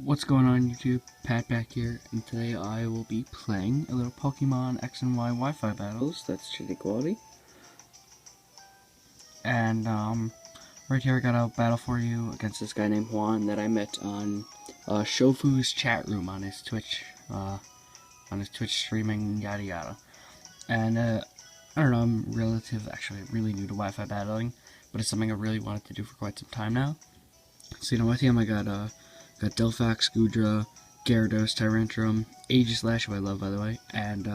What's going on YouTube? Pat back here, and today I will be playing a little Pokemon X and Y Wi-Fi battles. That's shitty quality. And right here I got a battle for you against this guy named Juan that I met on Shofu's chat room on his Twitch streaming, yada yada. And I don't know, I'm actually really new to Wi-Fi battling, but it's something I really wanted to do for quite some time now. So with him I got Delphox, Goodra, Gyarados, Tyrantrum, Aegislash, who I love by the way, and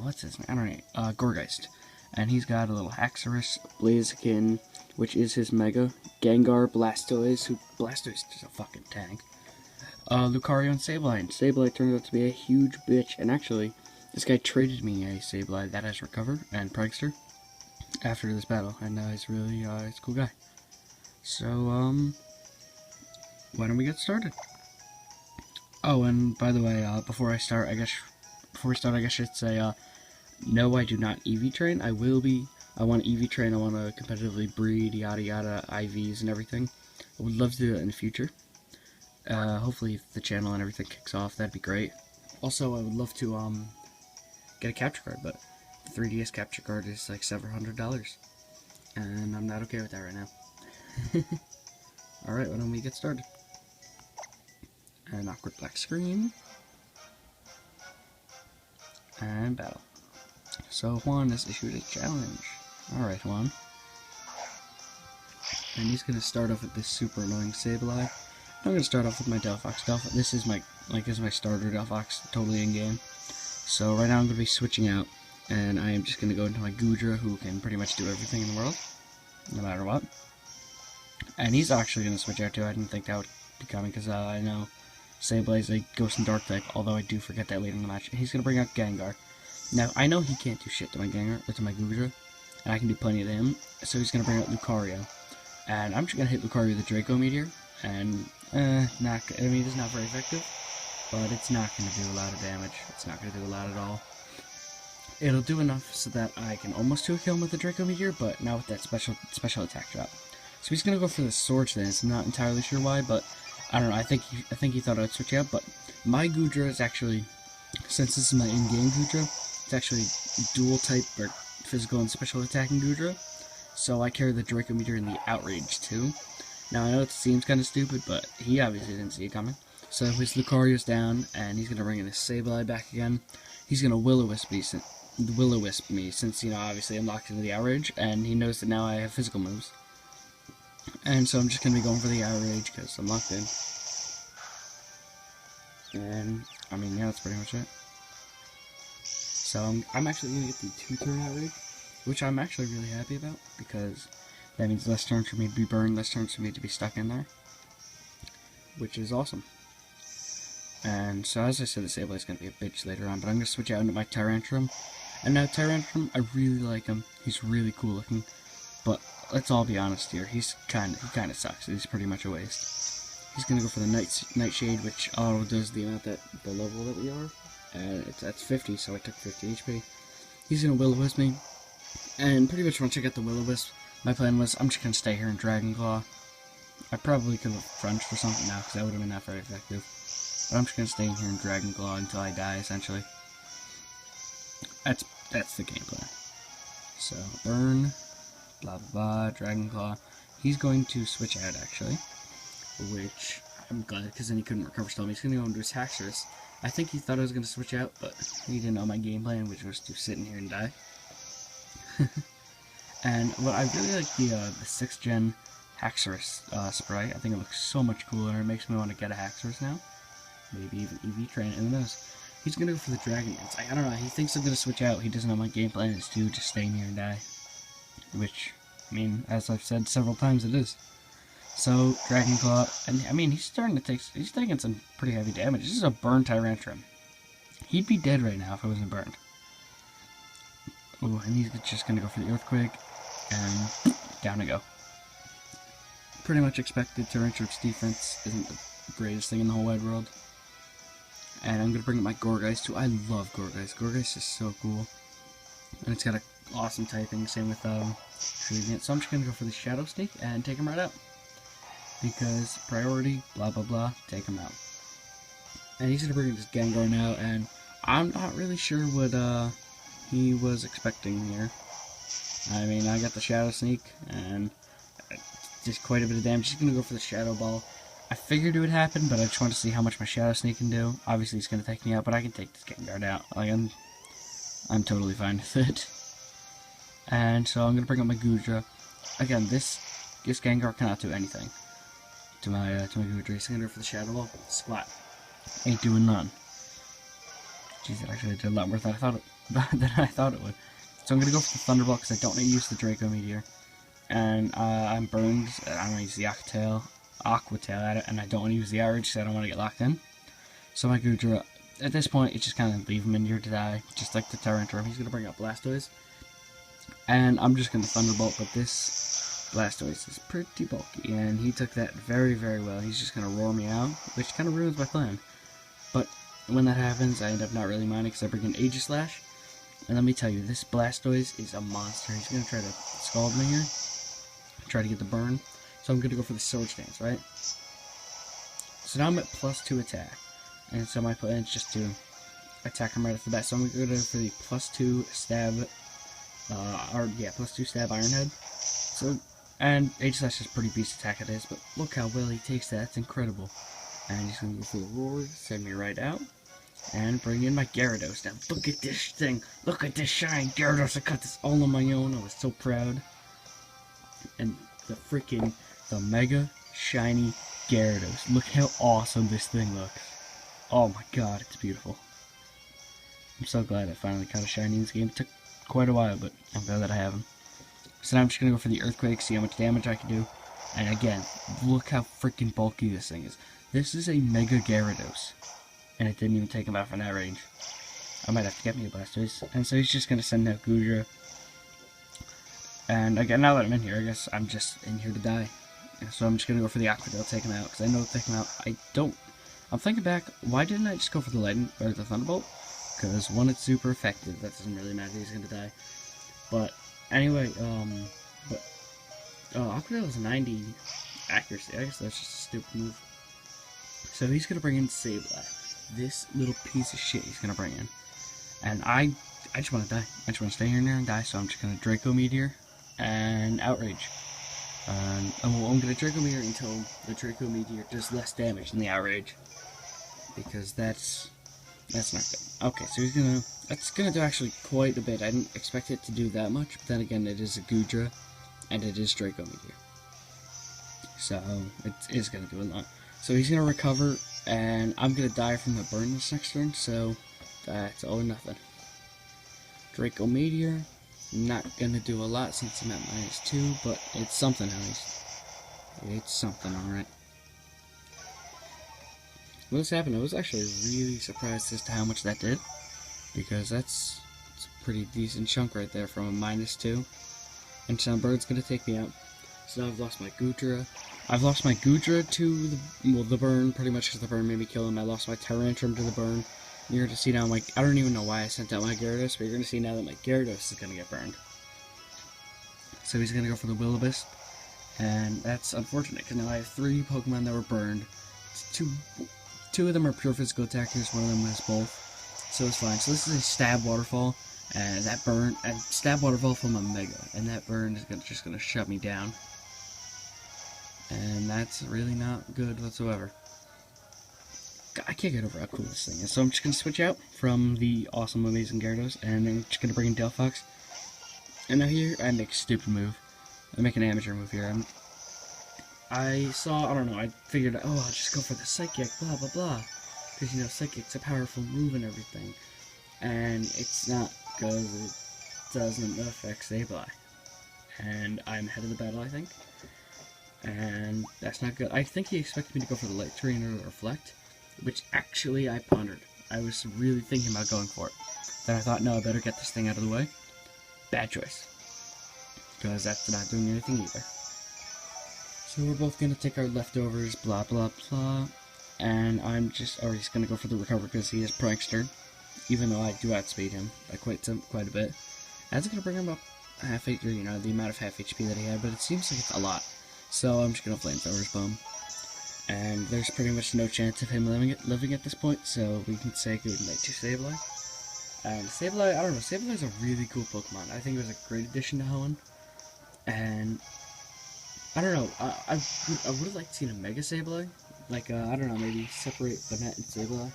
what's his name? I don't know, Gourgeist. And he's got a little Haxorus, Blaziken, which is his Mega, Gengar, Blastoise, Blastoise is a fucking tank, Lucario, and Sableye. Sableye turned out to be a huge bitch, and actually, this guy traded me a Sableye that has recovered, and Prankster, after this battle, and he's really, he's a cool guy. So, why don't we get started? Oh, and by the way, before we start, I guess I should say, no, I do not EV train. I want to EV train, I want to competitively breed, yada yada, IVs and everything. I would love to do it in the future. Hopefully if the channel and everything kicks off, that'd be great. Also, I would love to, get a capture card, but the 3DS capture card is like several $100s. And I'm not okay with that right now. Alright, why don't we get started? An awkward black screen. And battle. So Juan has issued a challenge. Alright, Juan. And he's gonna start off with this super annoying Sableye. I'm gonna start off with my Delphox. This is my starter Delphox, totally in game. So right now I'm gonna be switching out, and I am just gonna go into my Goodra, who can pretty much do everything in the world, no matter what. And he's actually gonna switch out too. I didn't think that would be coming because I know Sableye is a Ghost and Dark type, although I do forget that late in the match. And he's gonna bring out Gengar. Now I know he can't do shit to my Gengar or to my Goodra, and I can do plenty to him. So he's gonna bring out Lucario, and I'm just gonna hit Lucario with the Draco Meteor, and it's not very effective, but it's not gonna do a lot of damage. It's not gonna do a lot at all. It'll do enough so that I can almost kill him with the Draco Meteor, but not with that special attack drop. So he's gonna go for the Sword Dance. I'm not entirely sure why, but I don't know. I think he thought I'd switch out. But my Goodra is actually, since this is my in-game Goodra, it's actually dual type or physical and special attacking Goodra. So I carry the Draco Meteor and the Outrage too. Now I know it seems kind of stupid, but he obviously didn't see it coming. So his Lucario's down, and he's gonna bring in his Sableye back again. He's gonna Will-O-Wisp me since obviously I'm locked into the Outrage, and he knows that now I have physical moves. And so I'm just going to be going for the Outrage because I'm locked in. And, I mean, yeah, that's pretty much it. So I'm actually going to get the 2-turn Outrage, which I'm actually really happy about, because that means less turns for me to be burned, less turns for me to be stuck in there, which is awesome. And so, as I said, the Sableye is going to be a bitch later on, but I'm going to switch out into my Tyrantrum. And now Tyrantrum, I really like him. He's really cool looking, but let's all be honest here. He kind of sucks. He's pretty much a waste. He's gonna go for the Nightshade, which auto does the amount the level that we are, and that's 50, so I took 50 HP. He's gonna Will-O-Wisp me, and pretty much once I get the Will-O-Wisp, my plan was I'm just gonna stay here in Dragon Claw. I probably could have Frenched or something now, because that would have been not very effective. But I'm just gonna stay in here in Dragon Claw until I die, essentially. That's the game plan. So burn. Blah blah blah, Dragon Claw. He's going to switch out actually, which I'm glad because then he couldn't recover still. He's going to go into his Haxorus. I think he thought I was going to switch out, but he didn't know my game plan, which was to sit in here and die. And well, I really like the 6th gen Haxorus spray. I think it looks so much cooler. It makes me want to get a Haxorus now. Maybe even EV train. And who knows? He's going to go for the Dragon Dance. I don't know. He thinks I'm going to switch out. He doesn't know my game plan is to just stay in here and die. Which, I mean, as I've said several times, it is. So, Dragon Claw, and I mean, he's taking some pretty heavy damage. This is a burned Tyrantrum. He'd be dead right now if it wasn't burned. Oh, and he's just gonna go for the Earthquake, and down we go. Pretty much expected. Tyrantrum's defense isn't the greatest thing in the whole wide world. And I'm gonna bring up my Gourgeist too. I love Gourgeist. Gourgeist is so cool. And it's got a awesome typing, same with shooting it. So I'm just gonna go for the Shadow Sneak and take him right out. because priority, blah blah blah, take him out. And he's gonna bring this Gengar now, and I'm not really sure what he was expecting here. I mean, I got the Shadow Sneak, and just quite a bit of damage. He's gonna go for the Shadow Ball. I figured it would happen, but I just want to see how much my Shadow Sneak can do. Obviously, it's gonna take me out, but I can take this Gengar out. Like, I'm totally fine with it. And so I'm gonna bring up my Goodra. Again, this Gengar cannot do anything to my Goodra. He's gonna go for the Shadow Ball. Splat. Ain't doing none. Jeez, it actually did a lot more than I thought it would. So I'm gonna go for the Thunderbolt because I don't want to use the Draco Meteor, and I'm burned. I don't want to use the Aqua Tail at it, and I don't want to use the Outrage because I don't want to get locked in. So my Goodra, at this point, it's just kind of leave him in here to die, just like the Tyranitar. He's gonna bring up Blastoise, and I'm just gonna Thunderbolt. But this Blastoise is pretty bulky, and he took that very, very well. He's just gonna roar me out, which kind of ruins my plan. But when that happens, I end up not really minding because I bring in Aegislash. And let me tell you, this Blastoise is a monster. He's going to try to scald me here. Try to get the burn. So I'm going to go for the Swords Dance, right? So now I'm at +2 attack. And so my plan is just to attack him right off the bat. So I'm going to go for the +2 stab, +2 stab Iron Head. So, and Aegislash is pretty beast attack it is, but look how well he takes that. It's incredible. And he's going to go for the Roar, send me right out. And bring in my Gyarados. Now look at this thing. Look at this shine Gyarados. I got this all on my own. I was so proud. And the mega shiny Gyarados. Look how awesome this thing looks. Oh my god, it's beautiful. I'm so glad I finally caught a shiny in this game. It took quite a while, but I'm glad that I have him. So now I'm just going to go for the Earthquake, see how much damage I can do. And again, look how freaking bulky this thing is. This is a mega Gyarados. And it didn't even take him out from that range. I might have to get me a Blastoise. And so he's just going to send out Goodra. And again, now that I'm in here, I guess I'm just in here to die. So I'm just going to go for the Aqua Tail, take him out. Because I know it'll take him out. I'm thinking back, why didn't I just go for the Lightning, or the Thunderbolt? Because one, it's super effective. That doesn't really matter, he's going to die. But anyway, Aqua Tail is 90 accuracy. I guess that's just a stupid move. So he's going to bring in Sableye. This little piece of shit he's gonna bring in. And I just want to die. I just want to stay here in there and die, so I'm just gonna Draco Meteor and Outrage. And I'm gonna Draco Meteor until the Draco Meteor does less damage than the Outrage. Because that's not good. Okay, so that's gonna do actually quite a bit. I didn't expect it to do that much, but then again, it is a Goodra, and it is Draco Meteor. So, it is gonna do a lot. So he's gonna recover, and I'm gonna die from the burn this next turn, so that's all or nothing. Draco Meteor, not gonna do a lot since I'm at -2, but it's something at least. It's something, alright. When this happened, I was actually really surprised as to how much that did, because it's a pretty decent chunk right there from a -2. And Sunbird's gonna take me out. So now I've lost my Goodra. I've lost my Goodra to the burn, pretty much because the burn made me kill him. I lost my Tyranitar to the burn. You're going to see now, I don't even know why I sent out my Gyarados, but you're going to see now that my Gyarados is going to get burned. So he's going to go for the Will-O-Wisp, and that's unfortunate, because now I have 3 Pokemon that were burned. Two of them are pure physical attackers, one of them has both, so it's fine. So this is a Stab Waterfall, and that burn, and Stab Waterfall from a Mega, and that burn is just going to shut me down. And that's really not good whatsoever. I can't get over how cool this thing is. So I'm just going to switch out from the awesome, amazing Gyarados, and I'm just going to bring in Delphox. And now here, I make a stupid move. I make an amateur move here. I figured, oh, I'll just go for the Psychic, blah, blah, blah. Because, you know, Psychic's a powerful move and everything. And it's not, because it doesn't affect Sableye. And I'm ahead of the battle, I think. And that's not good. I think he expected me to go for the Light Terrain or the Reflect, which actually I pondered. I was really thinking about going for it. Then I thought, no, I better get this thing out of the way. Bad choice. Because that's not doing anything either. So we're both going to take our leftovers, blah, blah, blah. And he's going to go for the Recover because he is Prankster. Even though I do outspeed him by quite a bit. That's going to bring him up half HP, you know, the amount of half HP that he had, but it seems like it's a lot. So I'm just gonna flamethrower his bum. And there's pretty much no chance of him living at this point, so we can say good night to Sableye. And Sableye, I don't know, Sableye is a really cool Pokemon. I think it was a great addition to Hoenn. And I don't know, I would have liked to see a Mega Sableye. Like, I don't know, maybe separate Banette and Sableye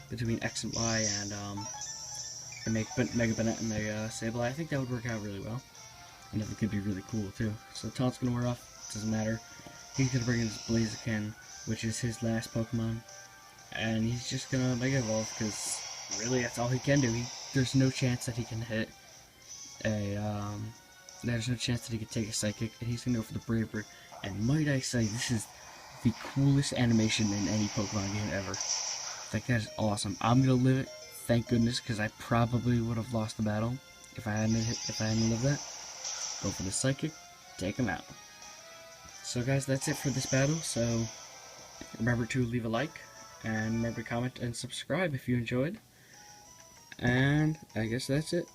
between X and Y and make Mega Banette and Mega Sableye. I think that would work out really well. And it could be really cool too. So Taunt's gonna wear off, doesn't matter. He's gonna bring in his Blaziken, which is his last Pokemon. And he's just gonna Mega Evolve, because really that's all he can do. There's no chance that he can hit a, there's no chance that he could take a Psychic, and he's gonna go for the Bravery. And might I say, this is the coolest animation in any Pokemon game ever. Like, that is awesome. I'm gonna live it, thank goodness, because I probably would have lost the battle if I hadn't lived that. Go for the Psychic, take him out. So guys, that's it for this battle. So remember to leave a like, and remember to comment and subscribe if you enjoyed. And I guess that's it.